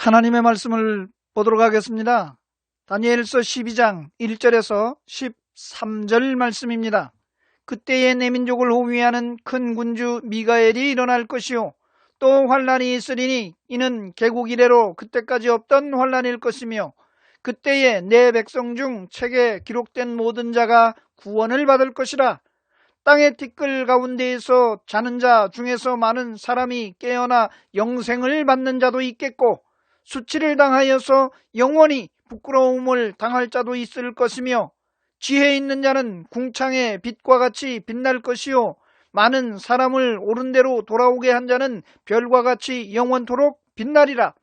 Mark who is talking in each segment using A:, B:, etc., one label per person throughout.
A: 하나님의 말씀을 보도록 하겠습니다. 다니엘서 12장 1절에서 13절 말씀입니다. 그때에 내 민족을 호위하는 큰 군주 미가엘이 일어날 것이요 또 환란이 있으리니 이는 개국 이래로 그때까지 없던 환란일 것이며 그때에 내 백성 중 책에 기록된 모든 자가 구원을 받을 것이라. 땅의 티끌 가운데에서 자는 자 중에서 많은 사람이 깨어나 영생을 받는 자도 있겠고 수치를 당하여서 영원히 부끄러움을 당할 자도 있을 것이며 지혜 있는 자는 궁창의 빛과 같이 빛날 것이요 많은 사람을 옳은 대로 돌아오게 한 자는 별과 같이 영원토록 빛나리라.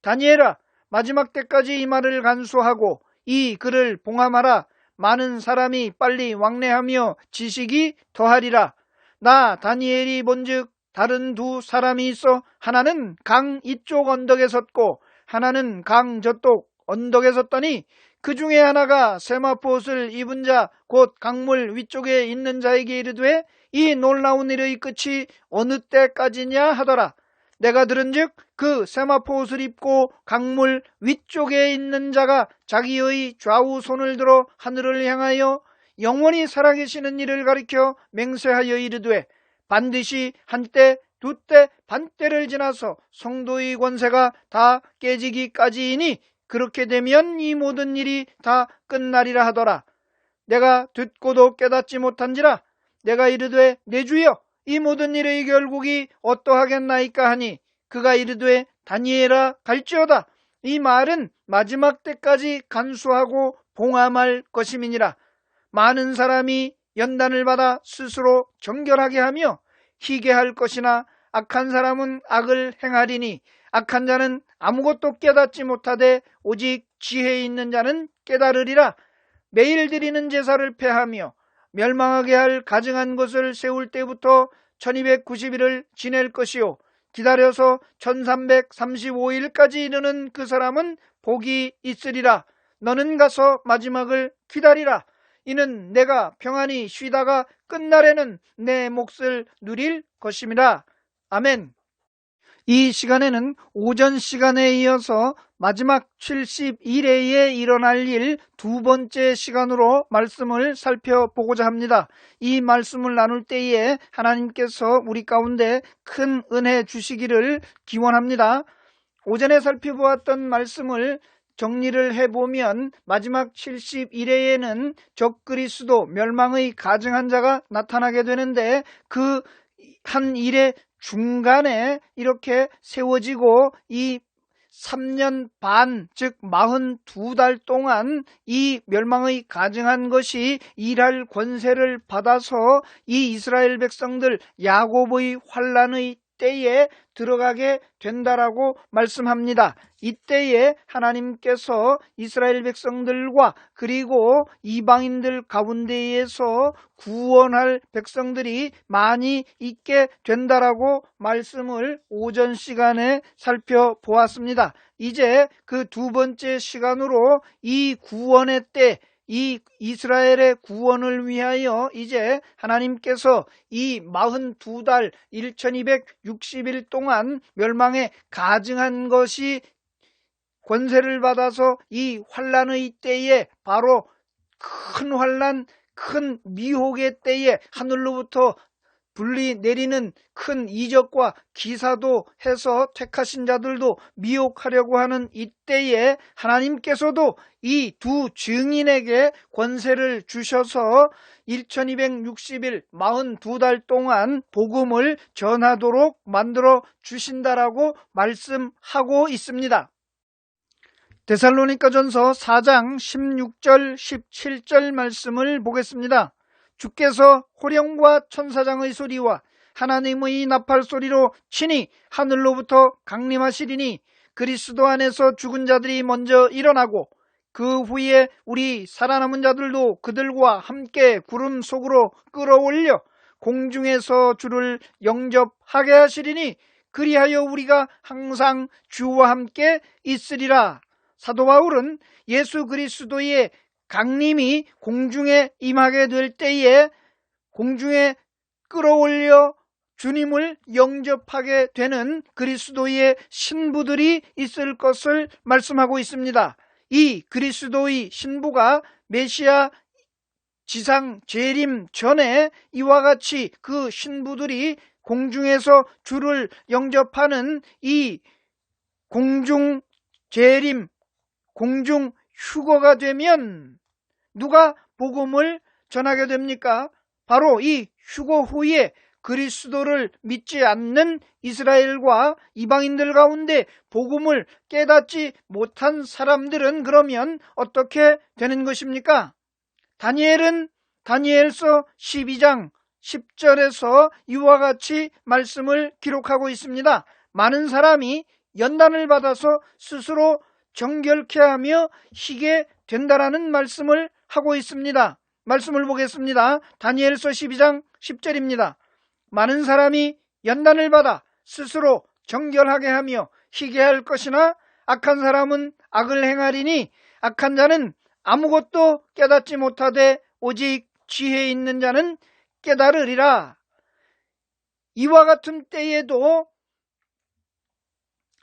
A: 다니엘아, 마지막 때까지 이 말을 간수하고 이 글을 봉함하라. 많은 사람이 빨리 왕래하며 지식이 더하리라. 나 다니엘이 본즉 다른 두 사람이 있어 하나는 강 이쪽 언덕에 섰고 하나는 강 저쪽 언덕에 섰더니 그 중에 하나가 세마포 옷을 입은 자 곧 강물 위쪽에 있는 자에게 이르되 이 놀라운 일의 끝이 어느 때까지냐 하더라. 내가 들은즉 그 세마포 옷을 입고 강물 위쪽에 있는 자가 자기의 좌우 손을 들어 하늘을 향하여 영원히 살아계시는 이를 가리켜 맹세하여 이르되 반드시 한때 두때 반때를 지나서 성도의 권세가 다 깨지기까지이니 그렇게 되면 이 모든 일이 다 끝나리라 하더라. 내가 듣고도 깨닫지 못한지라. 내가 이르되 내 주여 이 모든 일의 결국이 어떠하겠나이까 하니 그가 이르되 다니엘아 갈지어다. 이 말은 마지막 때까지 간수하고 봉함할 것임이니라. 많은 사람이 연단을 받아 스스로 정결하게 하며 희게 할 것이나 악한 사람은 악을 행하리니 악한 자는 아무것도 깨닫지 못하되 오직 지혜 있는 자는 깨달으리라. 매일 드리는 제사를 폐하며 멸망하게 할 가증한 것을 세울 때부터 1290일을 지낼 것이요 기다려서 1335일까지 이르는 그 사람은 복이 있으리라. 너는 가서 마지막을 기다리라. 이는 내가 평안히 쉬다가 끝날에는 내 몫을 누릴 것임이라. 아멘. 이 시간에는 오전 시간에 이어서 마지막 70일에 일어날 일 두 번째 시간으로 말씀을 살펴보고자 합니다. 이 말씀을 나눌 때에 하나님께서 우리 가운데 큰 은혜 주시기를 기원합니다. 오전에 살펴보았던 말씀을 정리를 해보면 마지막 70일에는 적그리스도 멸망의 가증한 자가 나타나게 되는데 그 한 일의 중간에 이렇게 세워지고 이 3년 반, 즉 42달 동안 이 멸망의 가증한 것이 일할 권세를 받아서 이 이스라엘 백성들 야곱의 환란의 때에 들어가게 된다라고 말씀합니다. 이때에 하나님께서 이스라엘 백성들과 그리고 이방인들 가운데에서 구원할 백성들이 많이 있게 된다라고 말씀을 오전 시간에 살펴보았습니다. 이제 그 두 번째 시간으로 이 구원의 때, 이 이스라엘의 구원을 위하여 이제 하나님께서 이 42달 1260일 동안 멸망에 가증한 것이 권세를 받아서 이 환란의 때에 바로 큰 환란, 큰 미혹의 때에 하늘로부터 분리 내리는 큰 이적과 기사도 해서 택하신 자들도 미혹하려고 하는 이때에 하나님께서도 이 두 증인에게 권세를 주셔서 1260일 42달 동안 복음을 전하도록 만들어 주신다라고 말씀하고 있습니다. 데살로니가전서 4장 16절 17절 말씀을 보겠습니다. 주께서 호령과 천사장의 소리와 하나님의 나팔 소리로 친히 하늘로부터 강림하시리니 그리스도 안에서 죽은 자들이 먼저 일어나고 그 후에 우리 살아남은 자들도 그들과 함께 구름 속으로 끌어올려 공중에서 주를 영접하게 하시리니 그리하여 우리가 항상 주와 함께 있으리라. 사도 바울은 예수 그리스도의 강림이 공중에 임하게 될 때에 공중에 끌어올려 주님을 영접하게 되는 그리스도의 신부들이 있을 것을 말씀하고 있습니다. 이 그리스도의 신부가 메시아 지상 재림 전에 이와 같이 그 신부들이 공중에서 주를 영접하는 이 공중 재림, 공중 휴거가 되면 누가 복음을 전하게 됩니까? 바로 이 휴거 후에 그리스도를 믿지 않는 이스라엘과 이방인들 가운데 복음을 깨닫지 못한 사람들은 그러면 어떻게 되는 것입니까? 다니엘은 다니엘서 12장 10절에서 이와 같이 말씀을 기록하고 있습니다. 많은 사람이 연단을 받아서 스스로 정결케 하며 희게 된다라는 말씀을 하고 있습니다. 말씀을 보겠습니다. 다니엘서 12장 10절입니다. 많은 사람이 연단을 받아 스스로 정결하게 하며 희게 할 것이나 악한 사람은 악을 행하리니 악한 자는 아무것도 깨닫지 못하되 오직 지혜 있는 자는 깨달으리라. 이와 같은 때에도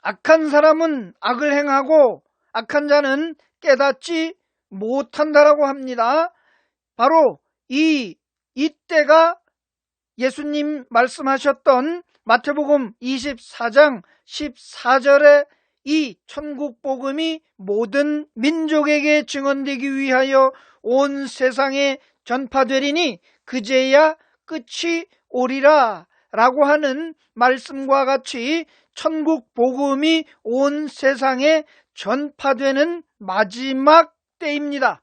A: 악한 사람은 악을 행하고 악한 자는 깨닫지 못한다라고 합니다. 바로 이때가 예수님 말씀하셨던 마태복음 24장 14절에 이 천국 복음이 모든 민족에게 증언되기 위하여 온 세상에 전파되리니 그제야 끝이 오리라 라고 하는 말씀과 같이 천국 복음이 온 세상에 전파되는 마지막 때입니다.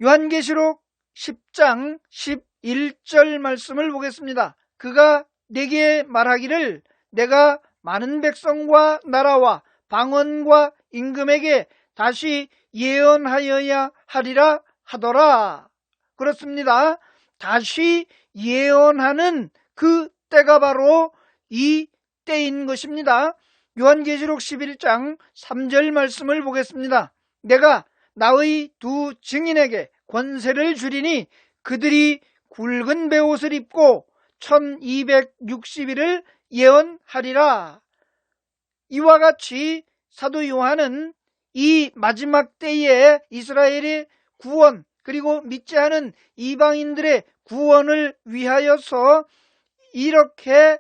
A: 요한계시록 10장 11절 말씀을 보겠습니다. 그가 내게 말하기를 내가 많은 백성과 나라와 방언과 임금에게 다시 예언하여야 하리라 하더라. 그렇습니다. 다시 예언하는 그 때가 바로 이 때인 것입니다. 요한계시록 11장 3절 말씀을 보겠습니다. 내가 나의 두 증인에게 권세를 주리니 그들이 굵은 베옷을 입고 1260일을 예언하리라. 이와 같이 사도 요한은 이 마지막 때에 이스라엘의 구원 그리고 믿지 않은 이방인들의 구원을 위하여서 이렇게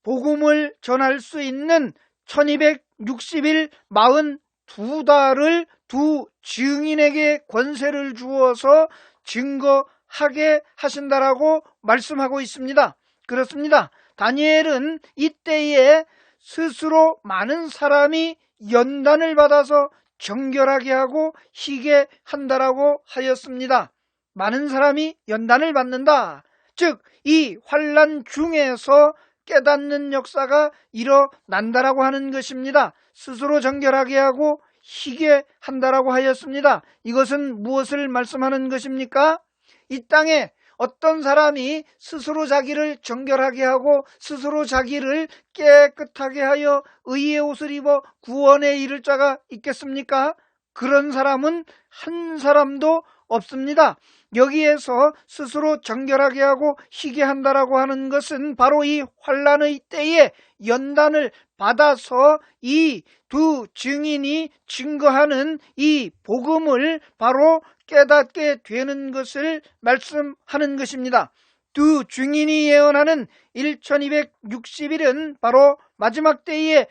A: 복음을 전할 수 있는 1260일 42달을 두 증인에게 권세를 주어서 증거하게 하신다라고 말씀하고 있습니다. 그렇습니다. 다니엘은 이때에 스스로 많은 사람이 연단을 받아서 정결하게 하고 희게 한다라고 하였습니다. 많은 사람이 연단을 받는다. 즉, 이 환난 중에서 깨닫는 역사가 일어난다라고 하는 것입니다. 스스로 정결하게 하고 희게 한다라고 하였습니다. 이것은 무엇을 말씀하는 것입니까? 이 땅에 어떤 사람이 스스로 자기를 정결하게 하고 스스로 자기를 깨끗하게 하여 의의 옷을 입어 구원에 이를 자가 있겠습니까? 그런 사람은 한 사람도 없습니다. 여기에서 스스로 정결하게 하고 희게 한다라고 하는 것은 바로 이 환난의 때에 연단을 받아서 이 두 증인이 증거하는 이 복음을 바로 깨닫게 되는 것을 말씀하는 것입니다. 두 증인이 예언하는 1260일은 바로 마지막 때에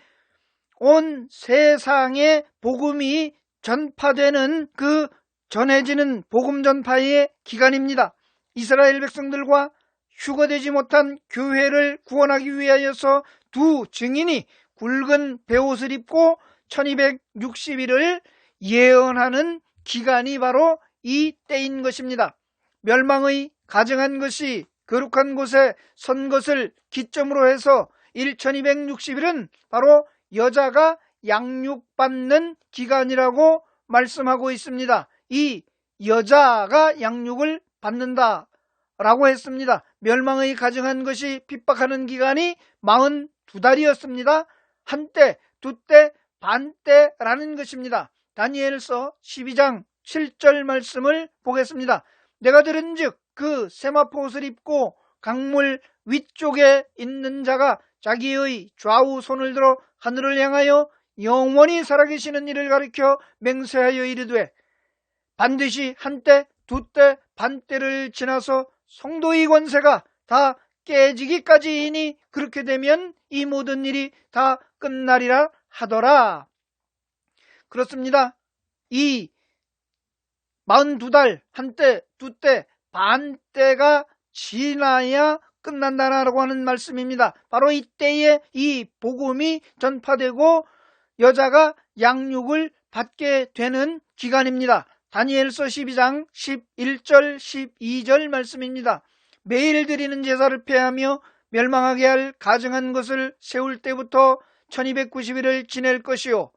A: 온 세상에 복음이 전파되는 그 전해지는 복음 전파의 기간입니다. 이스라엘 백성들과 휴거되지 못한 교회를 구원하기 위하여서 두 증인이 굵은 베옷을 입고 1260일을 예언하는 기간이 바로 이 때인 것입니다. 멸망의 가증한 것이 거룩한 곳에 선 것을 기점으로 해서 1260일은 바로 여자가 양육받는 기간이라고 말씀하고 있습니다. 이 여자가 양육을 받는다라고 했습니다. 멸망의 가증한 것이 핍박하는 기간이 42달이었습니다. 한때, 두때, 반때라는 것입니다. 다니엘서 12장 7절 말씀을 보겠습니다. 내가 들은즉 그 세마포 옷을 입고 강물 위쪽에 있는 자가 자기의 좌우 손을 들어 하늘을 향하여 영원히 살아계시는 이를 가리켜 맹세하여 이르되 반드시 한때 두때 반때를 지나서 성도의 권세가 다 깨지기까지이니 그렇게 되면 이 모든 일이 다 끝나리라 하더라. 그렇습니다. 이 42달 한때 두때 반때가 지나야 끝난다라고 하는 말씀입니다. 바로 이때에 이 복음이 전파되고 여자가 양육을 받게 되는 기간입니다. 다니엘서 12장 11절 12절 말씀입니다. 매일 드리는 제사를 폐하며 멸망하게 할 가증한 것을 세울 때부터 1290일을 지낼 것이요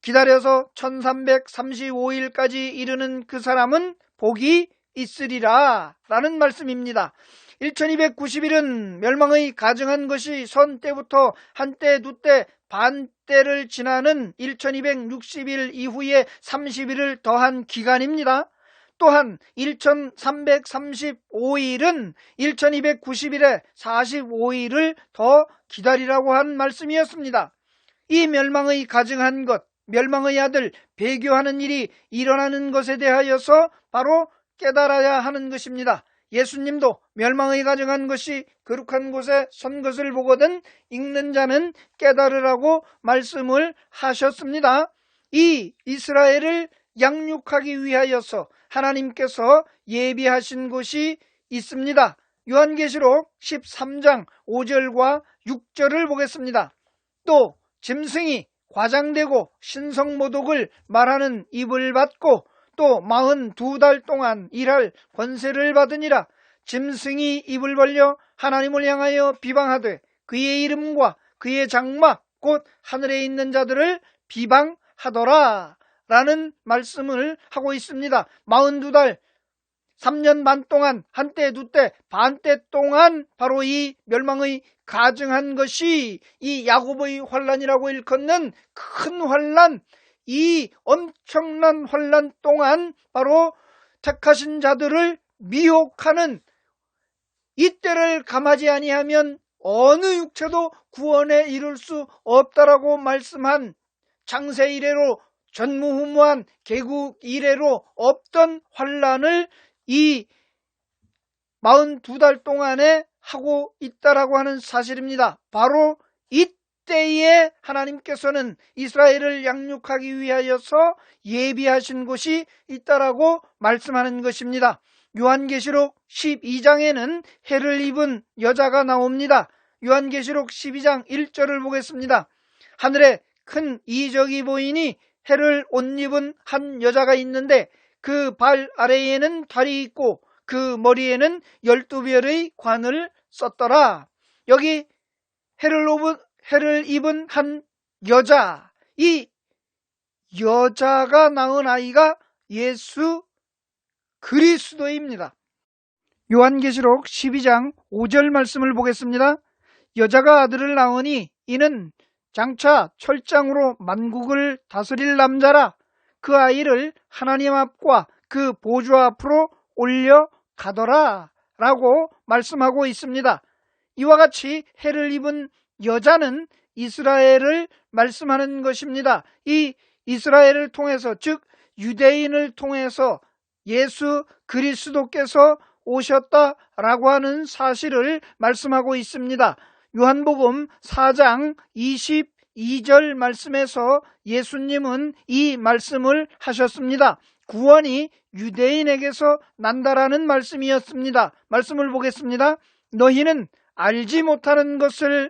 A: 기다려서 1335일까지 이르는 그 사람은 복이 있으리라 라는 말씀입니다. 1290일은 멸망의 가증한 것이 선 때부터 한때 두때 반때를 지나는 1260일 이후에 30일을 더한 기간입니다. 또한 1335일은 1290일에 45일을 더 기다리라고 한 말씀이었습니다. 이 멸망의 가증한 것, 멸망의 아들 배교하는 일이 일어나는 것에 대하여서 바로 깨달아야 하는 것입니다. 예수님도 멸망의 가증한 것이 거룩한 곳에 선 것을 보거든 읽는 자는 깨달으라고 말씀을 하셨습니다. 이 이스라엘을 양육하기 위하여서 하나님께서 예비하신 곳이 있습니다. 요한계시록 13장 5절과 6절을 보겠습니다. 또 짐승이 과장되고 신성모독을 말하는 입을 받고 또 42달 동안 일할 권세를 받으니라. 짐승이 입을 벌려 하나님을 향하여 비방하되 그의 이름과 그의 장막 곧 하늘에 있는 자들을 비방하더라 라는 말씀을 하고 있습니다. 42달 3년 반 동안 한때 두때 반때 동안 바로 이 멸망의 가증한 것이 이 야곱의 환란이라고 일컫는 큰 환란, 이 엄청난 환란 동안 바로 택하신 자들을 미혹하는 이때를 감하지 아니하면 어느 육체도 구원에 이를 수 없다라고 말씀한 창세 이래로 전무후무한 개국 이래로 없던 환란을 이 42달 동안에 하고 있다라고 하는 사실입니다. 바로 이때에 하나님께서는 이스라엘을 양육하기 위하여서 예비하신 곳이 있다라고 말씀하는 것입니다. 요한계시록 12장에는 해를 입은 여자가 나옵니다. 요한계시록 12장 1절을 보겠습니다. 하늘에 큰 이적이 보이니 해를 옷 입은 한 여자가 있는데 그 발 아래에는 달이 있고 그 머리에는 12별의 관을 썼더라. 여기 해를 입은 한 여자, 이 여자가 낳은 아이가 예수 그리스도입니다. 요한계시록 12장 5절 말씀을 보겠습니다. 여자가 아들을 낳으니 이는 장차 철장으로 만국을 다스릴 남자라. 그 아이를 하나님 앞과 그 보좌 앞으로 올려가더라 라고 말씀하고 있습니다. 이와 같이 해를 입은 여자는 이스라엘을 말씀하는 것입니다. 이 이스라엘을 통해서, 즉 유대인을 통해서 예수 그리스도께서 오셨다라고 하는 사실을 말씀하고 있습니다. 요한복음 4장 22절 말씀에서 예수님은 이 말씀을 하셨습니다. 구원이 유대인에게서 난다라는 말씀이었습니다. 말씀을 보겠습니다. 너희는 알지 못하는 것을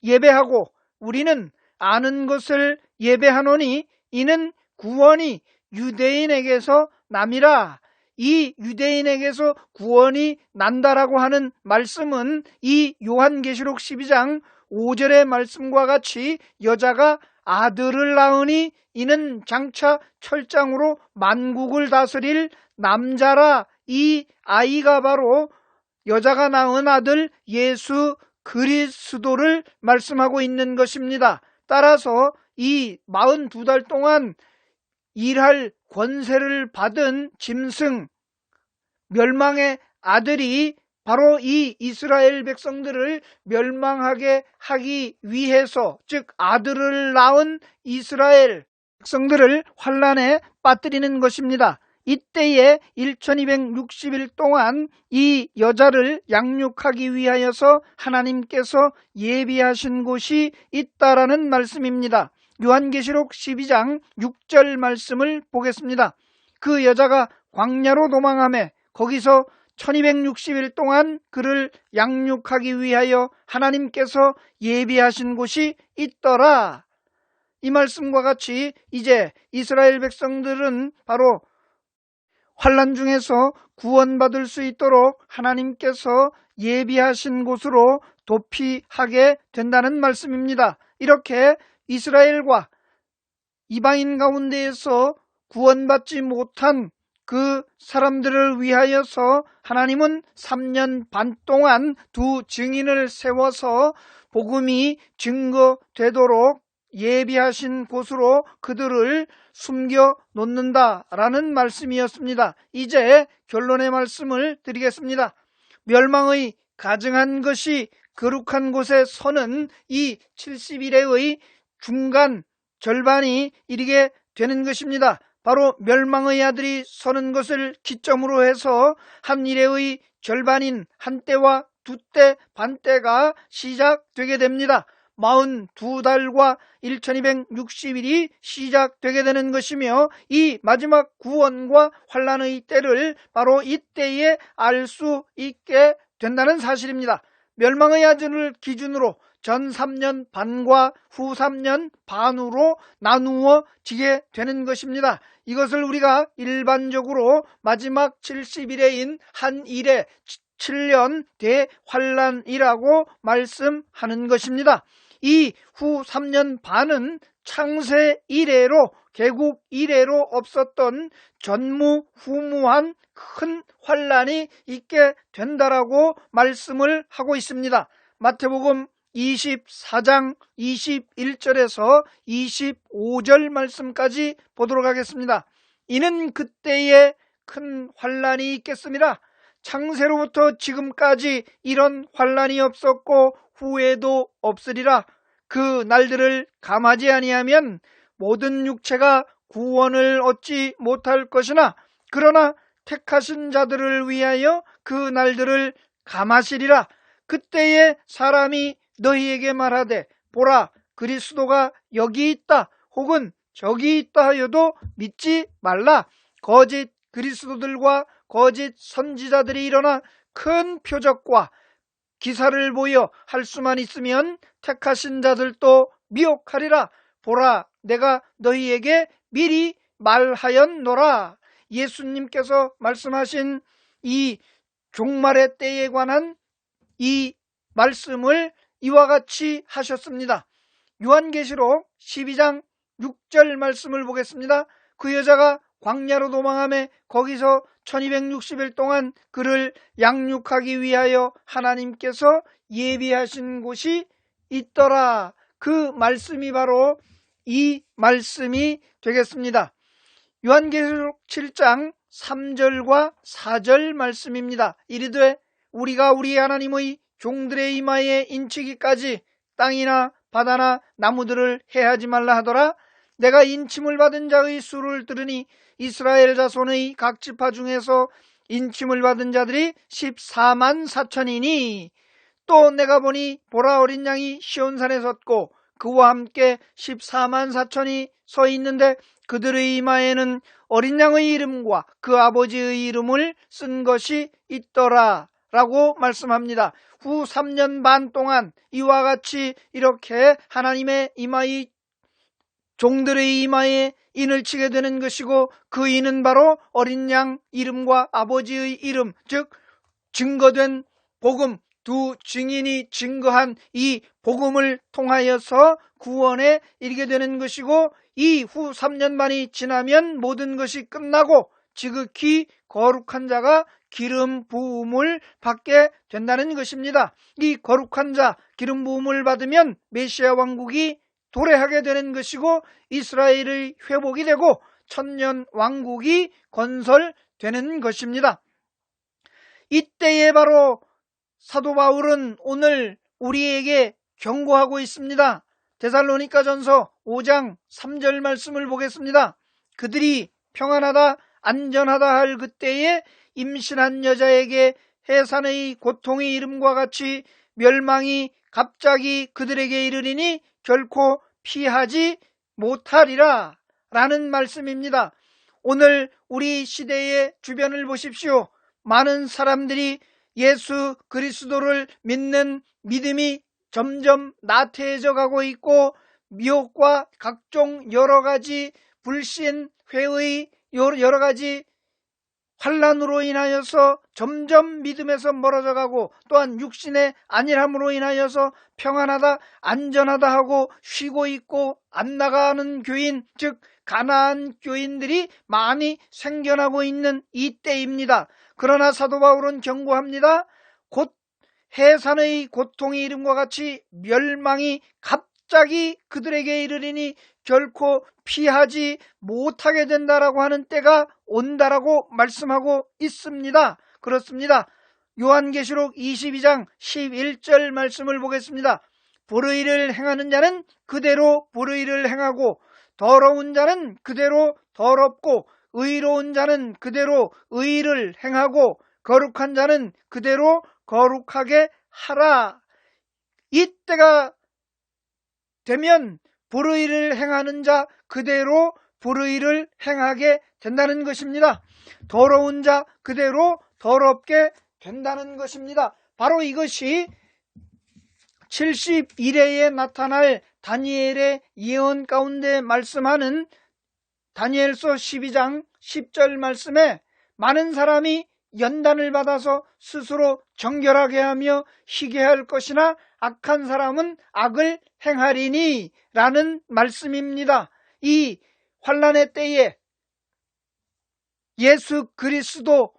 A: 예배하고 우리는 아는 것을 예배하노니 이는 구원이 유대인에게서 남이라. 이 유대인에게서 구원이 난다라고 하는 말씀은 이 요한계시록 12장 5절의 말씀과 같이 여자가 아들을 낳으니 이는 장차 철장으로 만국을 다스릴 남자라. 이 아이가 바로 여자가 낳은 아들 예수 그리스도를 말씀하고 있는 것입니다. 따라서 이 42달 동안 일할 권세를 받은 짐승 멸망의 아들이 바로 이 이스라엘 백성들을 멸망하게 하기 위해서, 즉 아들을 낳은 이스라엘 백성들을 환란에 빠뜨리는 것입니다. 이때에 1260일 동안 이 여자를 양육하기 위하여서 하나님께서 예비하신 곳이 있다라는 말씀입니다. 요한계시록 12장 6절 말씀을 보겠습니다. 그 여자가 광야로 도망하며 거기서 1260일 동안 그를 양육하기 위하여 하나님께서 예비하신 곳이 있더라. 이 말씀과 같이 이제 이스라엘 백성들은 바로 환난 중에서 구원받을 수 있도록 하나님께서 예비하신 곳으로 도피하게 된다는 말씀입니다. 이렇게 이스라엘과 이방인 가운데에서 구원받지 못한 그 사람들을 위하여서 하나님은 3년 반 동안 두 증인을 세워서 복음이 증거되도록 예비하신 곳으로 그들을 숨겨 놓는다라는 말씀이었습니다. 이제 결론의 말씀을 드리겠습니다. 멸망의 가증한 것이 거룩한 곳에 서는 이 70일의 중간 절반이 이르게 되는 것입니다. 바로 멸망의 아들이 서는 것을 기점으로 해서 한 일의 절반인 한 때와 두 때 반 때가 시작되게 됩니다. 42달과 1260일이 시작되게 되는 것이며 이 마지막 구원과 환난의 때를 바로 이때에 알 수 있게 된다는 사실입니다. 멸망의 아들을 기준으로 전 3년 반과 후 3년 반으로 나누어지게 되는 것입니다. 이것을 우리가 일반적으로 마지막 70일에인 한 일에 7년 대환란이라고 말씀하는 것입니다. 이 후 3년 반은 창세 이래로 개국 이래로 없었던 전무후무한 큰 환란이 있게 된다라고 말씀을 하고 있습니다. 마태복음 24장 21절에서 25절 말씀까지 보도록 하겠습니다. 이는 그때에 큰 환란이 있겠습니다. 창세로부터 지금까지 이런 환란이 없었고 후에도 없으리라. 그 날들을 감하지 아니하면 모든 육체가 구원을 얻지 못할 것이나 그러나 택하신 자들을 위하여 그 날들을 감하시리라. 그때에 사람이 너희에게 말하되 보라 그리스도가 여기 있다 혹은 저기 있다 하여도 믿지 말라. 거짓 그리스도들과 거짓 선지자들이 일어나 큰 표적과 기사를 보여 할 수만 있으면 택하신 자들도 미혹하리라. 보라 내가 너희에게 미리 말하였노라. 예수님께서 말씀하신 이 종말의 때에 관한 이 말씀을 이와 같이 하셨습니다. 요한계시록 12장 6절 말씀을 보겠습니다. 그 여자가 광야로 도망하며 거기서 1260일 동안 그를 양육하기 위하여 하나님께서 예비하신 곳이 있더라. 그 말씀이 바로 이 말씀이 되겠습니다. 요한계시록 7장 3절과 4절 말씀입니다. 이르되 우리가 우리 하나님의 종들의 이마에 인치기까지 땅이나 바다나 나무들을 해하지 말라 하더라. 내가 인침을 받은 자의 수를 들으니 이스라엘 자손의 각 지파 중에서 인침을 받은 자들이 14만 4천이니 또 내가 보니 보라 어린 양이 시온산에 섰고 그와 함께 14만 4천이 서 있는데 그들의 이마에는 어린 양의 이름과 그 아버지의 이름을 쓴 것이 있더라 라고 말씀합니다. 후 3년 반 동안 이와 같이 이렇게 하나님의 이마의 종들의 이마에 인을 치게 되는 것이고 그 인은 바로 어린 양 이름과 아버지의 이름, 즉 증거된 복음, 두 증인이 증거한 이 복음을 통하여서 구원에 이르게 되는 것이고 이 후 3년 반이 지나면 모든 것이 끝나고 지극히 거룩한 자가 기름 부음을 받게 된다는 것입니다. 이 거룩한 자 기름 부음을 받으면 메시아 왕국이 도래하게 되는 것이고 이스라엘의 회복이 되고 천년 왕국이 건설되는 것입니다. 이때에 바로 사도 바울은 오늘 우리에게 경고하고 있습니다. 데살로니가전서 5장 3절 말씀을 보겠습니다. 그들이 평안하다 안전하다 할 그때에 임신한 여자에게 해산의 고통의 이름과 같이 멸망이 갑자기 그들에게 이르리니 결코 피하지 못하리라 라는 말씀입니다. 오늘 우리 시대의 주변을 보십시오. 많은 사람들이 예수 그리스도를 믿는 믿음이 점점 나태해져 가고 있고 미혹과 각종 여러가지 불신, 회의 여러가지 환란으로 인하여서 점점 믿음에서 멀어져 가고 또한 육신의 안일함으로 인하여서 평안하다 안전하다 하고 쉬고 있고 안 나가는 교인, 즉 가난한 교인들이 많이 생겨나고 있는 이때입니다. 그러나 사도 바울은 경고합니다. 곧 해산의 고통의 이름과 같이 멸망이 갑자기 그들에게 이르리니 결코 피하지 못하게 된다라고 하는 때가 온다라고 말씀하고 있습니다. 그렇습니다. 요한계시록 22장 11절 말씀을 보겠습니다. 불의를 행하는 자는 그대로 불의를 행하고 더러운 자는 그대로 더럽고 의로운 자는 그대로 의를 행하고 거룩한 자는 그대로 거룩하게 하라. 이때가 되면 불의를 행하는 자 그대로 불의를 행하게 된다는 것입니다. 더러운 자 그대로 더럽게 된다는 것입니다. 바로 이것이 71회에 나타날 다니엘의 예언 가운데 말씀하는 다니엘서 12장 10절 말씀에 많은 사람이 연단을 받아서 스스로 정결하게 하며 희게 할 것이나 악한 사람은 악을 행하리니 라는 말씀입니다. 이 환난의 때에 예수 그리스도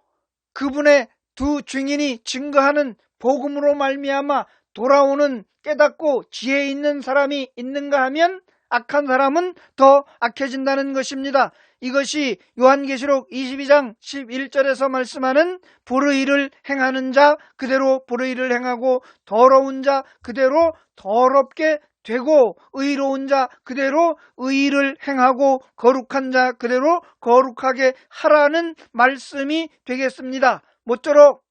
A: 그분의 두 증인이 증거하는 복음으로 말미암아 돌아오는 깨닫고 지혜 있는 사람이 있는가 하면 악한 사람은 더 악해진다는 것입니다. 이것이 요한계시록 22장 11절에서 말씀하는 불의를 행하는 자 그대로 불의를 행하고 더러운 자 그대로 더럽게 되고 의로운 자 그대로 의를 행하고 거룩한 자 그대로 거룩하게 하라는 말씀이 되겠습니다. 모쪼록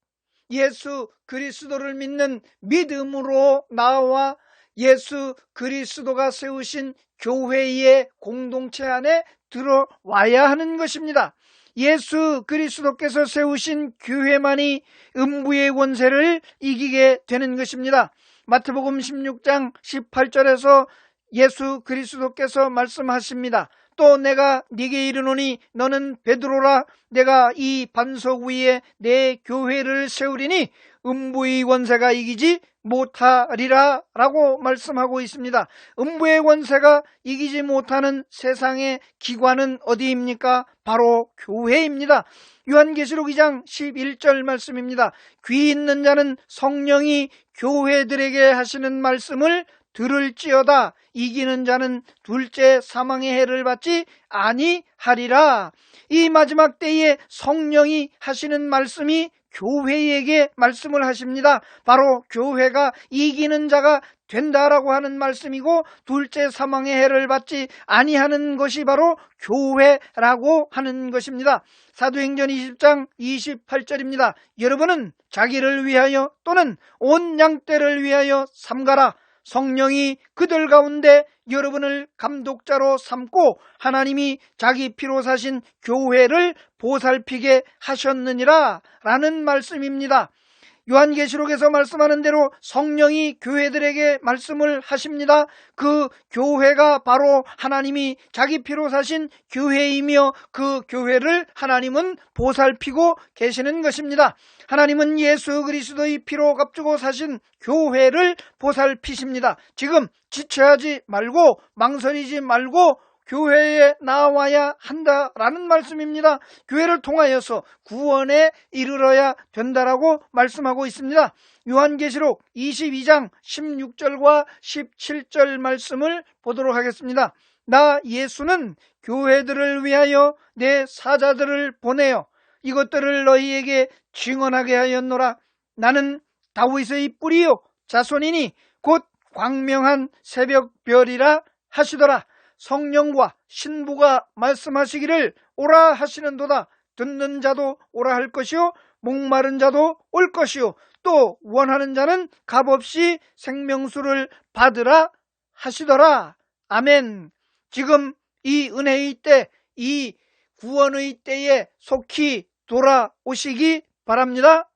A: 예수 그리스도를 믿는 믿음으로 나와 예수 그리스도가 세우신 교회의 공동체 안에 들어와야 하는 것입니다. 예수 그리스도께서 세우신 교회만이 음부의 권세를 이기게 되는 것입니다. 마태복음 16장 18절에서 예수 그리스도께서 말씀하십니다. 또 내가 네게 이르노니 너는 베드로라. 내가 이 반석 위에 내 교회를 세우리니 음부의 권세가 이기지 못하리라 라고 말씀하고 있습니다. 음부의 권세가 이기지 못하는 세상의 기관은 어디입니까? 바로 교회입니다. 요한계시록 2장 11절 말씀입니다. 귀 있는 자는 성령이 교회들에게 하시는 말씀을 들을지어다. 이기는 자는 둘째 사망의 해를 받지 아니하리라. 이 마지막 때에 성령이 하시는 말씀이 교회에게 말씀을 하십니다. 바로 교회가 이기는 자가 된다라고 하는 말씀이고 둘째 사망의 해를 받지 아니하는 것이 바로 교회라고 하는 것입니다. 사도행전 20장 28절입니다. 여러분은 자기를 위하여 또는 온 양떼를 위하여 삼가라. 성령이 그들 가운데 여러분을 감독자로 삼고 하나님이 자기 피로 사신 교회를 보살피게 하셨느니라 라는 말씀입니다. 요한계시록에서 말씀하는 대로 성령이 교회들에게 말씀을 하십니다. 그 교회가 바로 하나님이 자기 피로 사신 교회이며 그 교회를 하나님은 보살피고 계시는 것입니다. 하나님은 예수 그리스도의 피로 값주고 사신 교회를 보살피십니다. 지금 지체하지 말고 망설이지 말고 교회에 나와야 한다라는 말씀입니다. 교회를 통하여서 구원에 이르러야 된다라고 말씀하고 있습니다. 요한계시록 22장 16절과 17절 말씀을 보도록 하겠습니다. 나 예수는 교회들을 위하여 내 사자들을 보내어 이것들을 너희에게 증언하게 하였노라. 나는 다윗의 뿌리요 자손이니 곧 광명한 새벽별이라 하시더라. 성령과 신부가 말씀하시기를 오라 하시는도다. 듣는 자도 오라 할 것이요 목마른 자도 올 것이요 또 원하는 자는 값없이 생명수를 받으라 하시더라. 아멘. 지금 이 은혜의 때, 이 구원의 때에 속히 돌아오시기 바랍니다.